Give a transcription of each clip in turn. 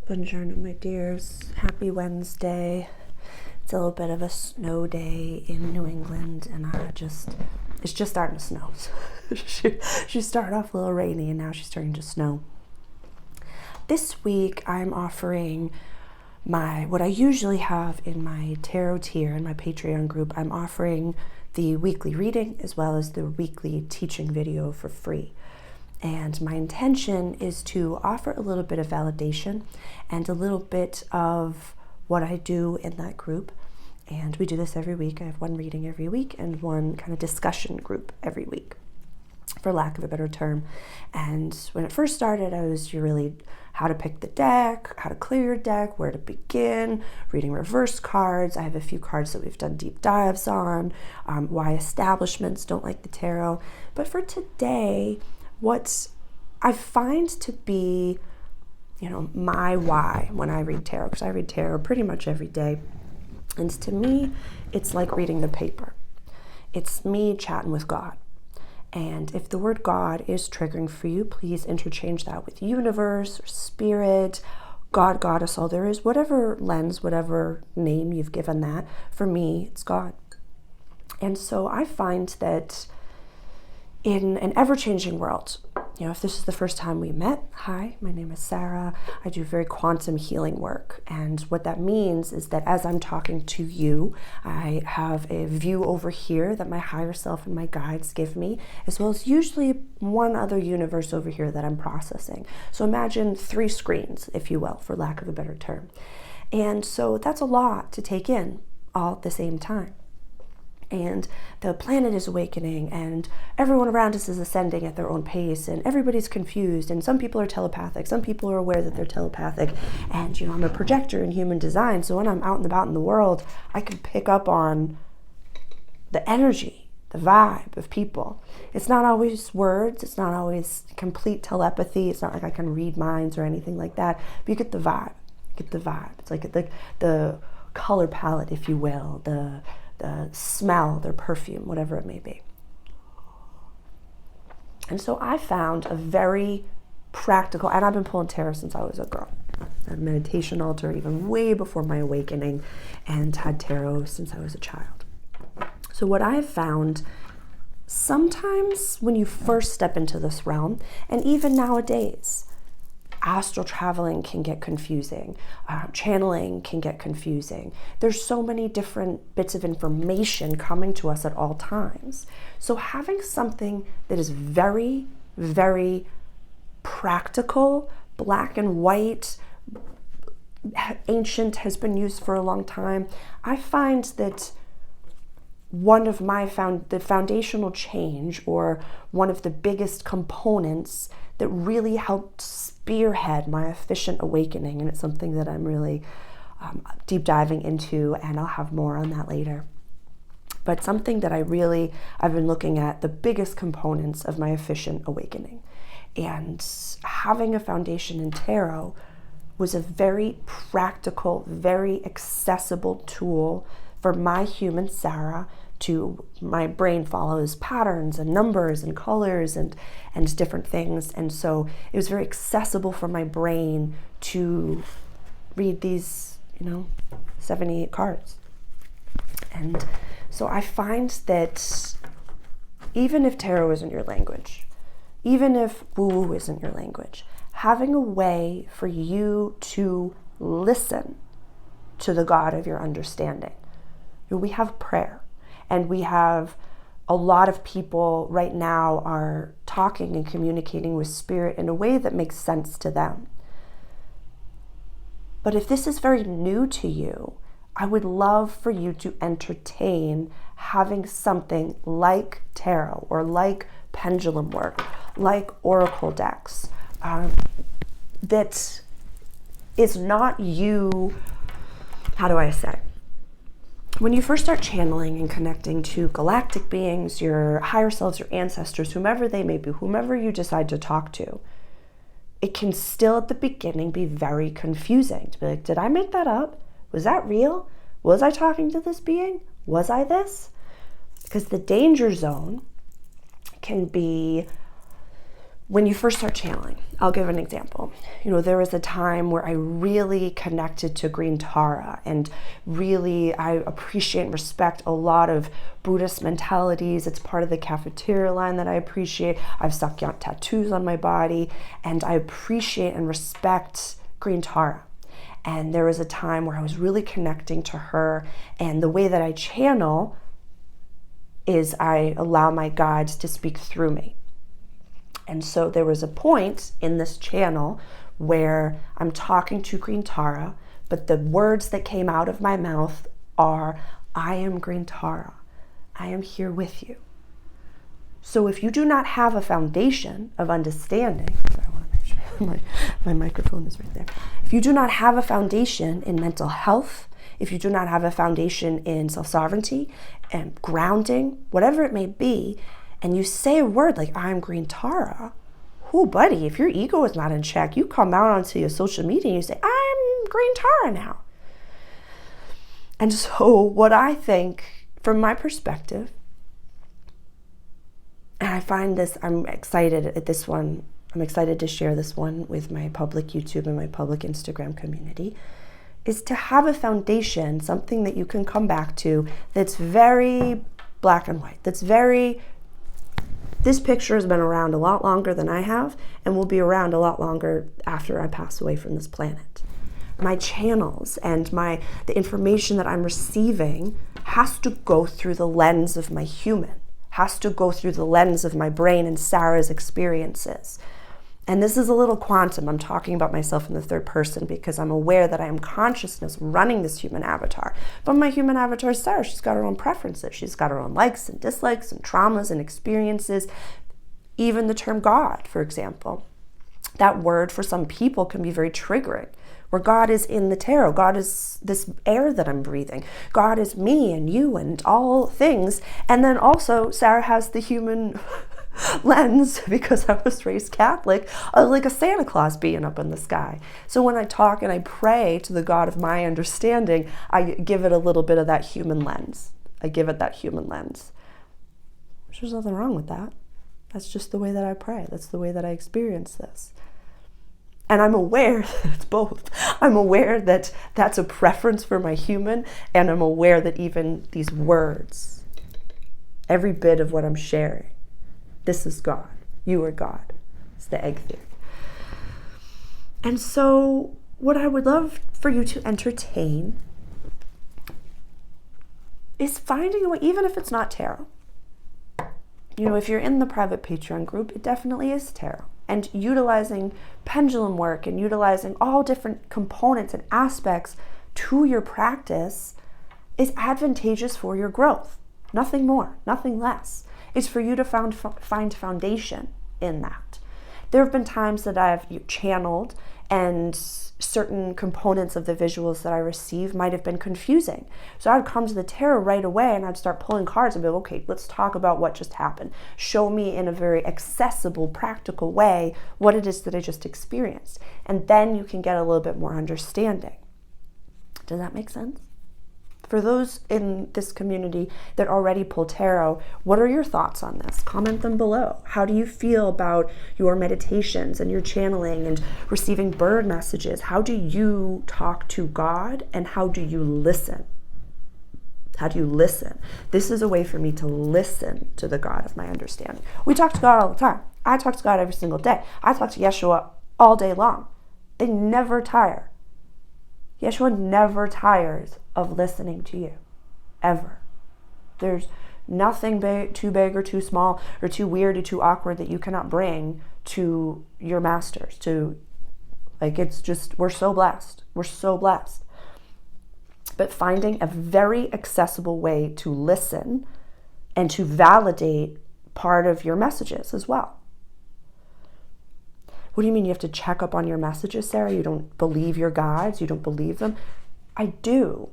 Buongiorno, my dears. Happy Wednesday. It's a little bit of a snow day in New England, and it's just starting to snow. She started off a little rainy, and now she's starting to snow. This week, I'm offering what I usually have in my tarot tier in my Patron group. I'm offering the weekly reading as well as the weekly teaching video for free. And my intention is to offer a little bit of validation and a little bit of what I do in that group. And we do this every week. I have one reading every week and one kind of discussion group every week, for lack of a better term. And when it first started, I was really how to pick the deck, how to clear your deck, where to begin, reading reverse cards. I have a few cards that we've done deep dives on, why establishments don't like the tarot. But for today, what I find to be, my why when I read tarot, because I read tarot pretty much every day. And to me, it's like reading the paper. It's me chatting with God. And if the word God is triggering for you, please interchange that with universe or spirit, God, goddess, all there is, whatever lens, whatever name you've given that. For me, it's God. And so I find that in an ever-changing world, if this is the first time we met, hi, my name is Sarah. I do very quantum healing work. And what that means is that as I'm talking to you, I have a view over here that my higher self and my guides give me, as well as usually one other universe over here that I'm processing. So imagine 3 screens, if you will, for lack of a better term. And so that's a lot to take in all at the same time. And the planet is awakening, and everyone around us is ascending at their own pace, and everybody's confused, and some people are telepathic, some people are aware that they're telepathic, and I'm a projector in human design, so when I'm out and about in the world, I can pick up on the energy, the vibe of people. It's not always words, it's not always complete telepathy, it's not like I can read minds or anything like that, but you get the vibe, It's like the color palette, if you will, the smell, their perfume, whatever it may be. And so I found a very practical, and I've been pulling tarot since I was a girl. I had a meditation altar even way before my awakening, and had tarot since I was a child. So what I have found, sometimes when you first step into this realm, and even nowadays, astral traveling can get confusing. Channeling can get confusing. There's so many different bits of information coming to us at all times. So having something that is very, very practical, black and white, ancient, has been used for a long time, I find that one of the foundational change, or one of the biggest components that really helped spearhead my efficient awakening, and it's something that I'm really deep diving into, and I'll have more on that later. But something that I've been looking at the biggest components of my efficient awakening, and having a foundation in tarot was a very practical, very accessible tool for my human Sarah. My brain follows patterns and numbers and colors and different things, and so it was very accessible for my brain to read these 78 cards. And so I find that even if tarot isn't your language, even if woo isn't your language, having a way for you to listen to the God of your understanding. We have prayer. And we have a lot of people right now are talking and communicating with spirit in a way that makes sense to them. But if this is very new to you, I would love for you to entertain having something like tarot, or like pendulum work, like oracle decks, that is not you, how do I say? When you first start channeling and connecting to galactic beings, your higher selves, your ancestors, whomever they may be, whomever you decide to talk to, it can still at the beginning be very confusing to be like, did I make that up? Was that real? Was I talking to this being? Was I this? Because the danger zone can be when you first start channeling, I'll give an example. There was a time where I really connected to green Tara, and really I appreciate and respect a lot of Buddhist mentalities. It's part of the cafeteria line that I appreciate. I've succulent tattoos on my body, and I appreciate and respect green Tara. And there was a time where I was really connecting to her, and the way that I channel is I allow my guides to speak through me. And so there was a point in this channel where I'm talking to green Tara, but the words that came out of my mouth are, I am green Tara. I am here with you. So if you do not have a foundation of understanding, sorry, I want to make sure my microphone is right there. If you do not have a foundation in mental health, if you do not have a foundation in self-sovereignty and grounding, whatever it may be, and you say a word like, I'm green Tara, buddy, if your ego is not in check, you come out onto your social media and you say, I'm green Tara now. And so what I think, from my perspective, and I find this, I'm excited at this one, I'm excited to share this one with my public YouTube and my public Instagram community, is to have a foundation, something that you can come back to that's very black and white, that's very, this picture has been around a lot longer than I have, and will be around a lot longer after I pass away from this planet. My channels and the information that I'm receiving has to go through the lens of my human, has to go through the lens of my brain and Sarah's experiences. And this is a little quantum. I'm talking about myself in the third person because I'm aware that I am consciousness running this human avatar. But my human avatar is Sarah. She's got her own preferences. She's got her own likes and dislikes and traumas and experiences. Even the term God, for example. That word for some people can be very triggering. Where God is in the tarot. God is this air that I'm breathing. God is me and you and all things. And then also Sarah has the human lens, because I was raised Catholic, like a Santa Claus being up in the sky. So when I talk and I pray to the God of my understanding, I give it a little bit of that human lens. I give it that human lens. There's nothing wrong with that. That's just the way that I pray. That's the way that I experience this. And I'm aware that it's both. I'm aware that that's a preference for my human, and I'm aware that even these words, every bit of what I'm sharing, this is God. You are God. It's the egg theory. And so what I would love for you to entertain is finding a way, even if it's not tarot. If you're in the private Patron group, it definitely is tarot. And utilizing pendulum work and utilizing all different components and aspects to your practice is advantageous for your growth. Nothing more, nothing less. It's for you to find foundation in that. There have been times that I've channeled and certain components of the visuals that I receive might have been confusing. So I'd come to the tarot right away and I'd start pulling cards and be like, okay, let's talk about what just happened. Show me in a very accessible, practical way what it is that I just experienced. And then you can get a little bit more understanding. Does that make sense? For those in this community that already pull tarot, what are your thoughts on this? Comment them below. How do you feel about your meditations and your channeling and receiving bird messages? How do you talk to God, and how do you listen? How do you listen? This is a way for me to listen to the God of my understanding. We talk to God all the time. I talk to God every single day. I talk to Yeshua all day long. They never tire. Yeshua never tires of listening to you, ever. There's nothing too big or too small or too weird or too awkward that you cannot bring to your masters. It's just, we're so blessed. We're so blessed. But finding a very accessible way to listen and to validate part of your messages as well. What do you mean you have to check up on your messages, Sarah? You don't believe your guides? You don't believe them? I do.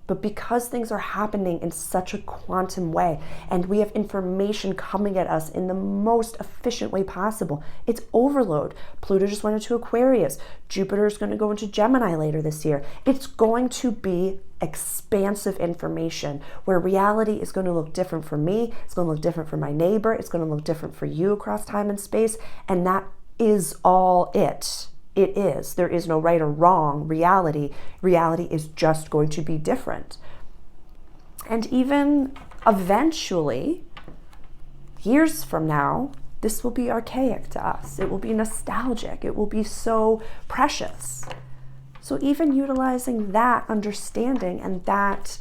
But because things are happening in such a quantum way, and we have information coming at us in the most efficient way possible, it's overload. Pluto just went into Aquarius. Jupiter is going to go into Gemini later this year. It's going to be expansive information where reality is going to look different for me. It's going to look different for my neighbor. It's going to look different for you across time and space. And that is all it. It is. There is no right or wrong reality. Reality is just going to be different. And even eventually, years from now, this will be archaic to us. It will be nostalgic. It will be so precious. So even utilizing that understanding and that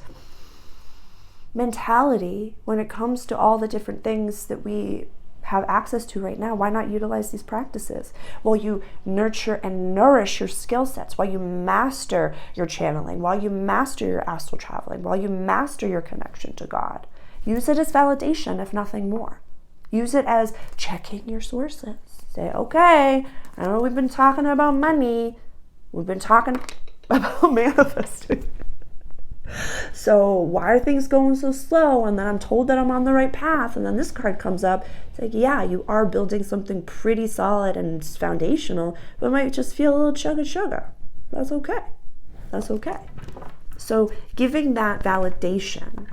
mentality when it comes to all the different things that we have access to right now, why not utilize these practices while you nurture and nourish your skill sets, while you master your channeling, while you master your astral traveling, while you master your connection to God. Use it as validation, if nothing more. Use it as checking your sources. Say, okay, I know we've been talking about money. We've been talking about manifesting. So why are things going so slow? And then I'm told that I'm on the right path. And then this card comes up. It's like, yeah, you are building something pretty solid and foundational, but it might just feel a little chugga. That's okay. That's okay. So giving that validation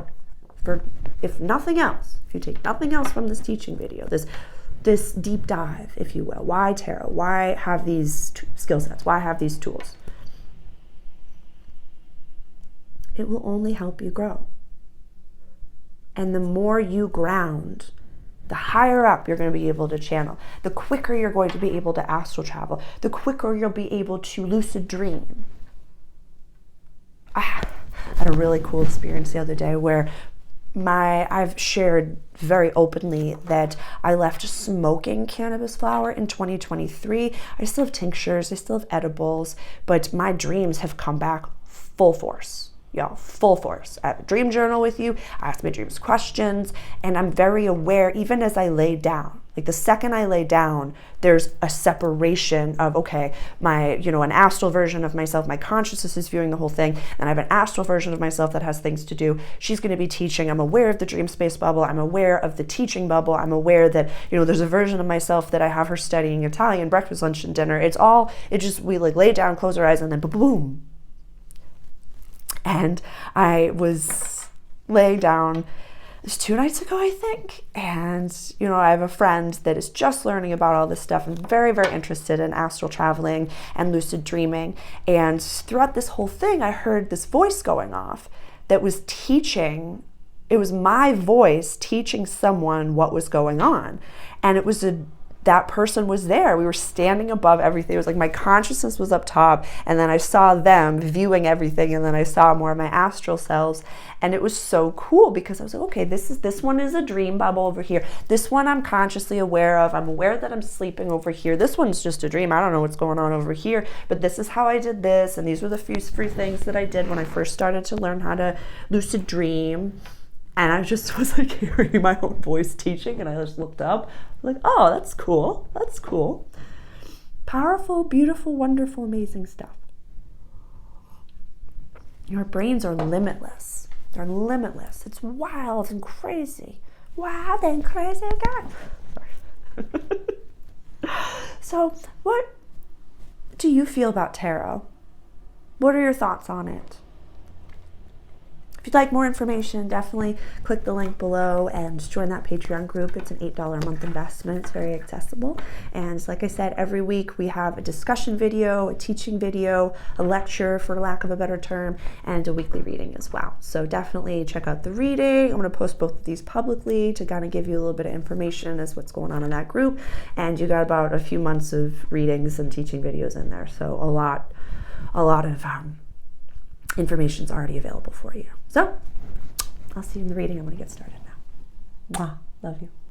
for, if nothing else, if you take nothing else from this teaching video, this deep dive, if you will, why tarot? Why have these skill sets? Why have these tools? It will only help you grow. And the more you ground, the higher up you're going to be able to channel, the quicker you're going to be able to astral travel, the quicker you'll be able to lucid dream. I had a really cool experience the other day where I've shared very openly that I left smoking cannabis flower in 2023. I still have tinctures, I still have edibles, but my dreams have come back full force. Y'all, full force. I have a dream journal with you. I ask my dreams questions, and I'm very aware, even as I lay down. Like the second I lay down, there's a separation of, okay, an astral version of myself, my consciousness is viewing the whole thing, and I have an astral version of myself that has things to do. She's going to be teaching. I'm aware of the dream space bubble. I'm aware of the teaching bubble. I'm aware that, there's a version of myself that I have her studying Italian, breakfast, lunch, and dinner. We lay down, close our eyes, and then boom. And I was laying down, it was 2 nights ago, I think. And, I have a friend that is just learning about all this stuff and very, very interested in astral traveling and lucid dreaming. And throughout this whole thing, I heard this voice going off that was teaching. It was my voice teaching someone what was going on. And it was that person was there. We were standing above everything. It was like my consciousness was up top, and then I saw them viewing everything, and then I saw more of my astral selves. And it was so cool because I was like, okay, this one is a dream bubble over here. This one I'm consciously aware of. I'm aware that I'm sleeping over here. This one's just a dream. I don't know what's going on over here, but this is how I did this, and these were the few free things that I did when I first started to learn how to lucid dream. And I just was like hearing my own voice teaching, and I just looked up like, oh, that's cool. That's cool. Powerful, beautiful, wonderful, amazing stuff. Your brains are limitless. They're limitless. It's wild and crazy. Wild and crazy again. Sorry. So what do you feel about tarot? What are your thoughts on it? If you'd like more information, definitely click the link below and join that Patreon group. It's an $8 a month investment. It's very accessible. And like I said, every week we have a discussion video, a teaching video, a lecture, for lack of a better term, and a weekly reading as well. So definitely check out the reading. I'm going to post both of these publicly to kind of give you a little bit of information as what's going on in that group. And you got about a few months of readings and teaching videos in there. So a lot of information's already available for you. So I'll see you in the reading. I'm going to get started now. Mwah. Love you.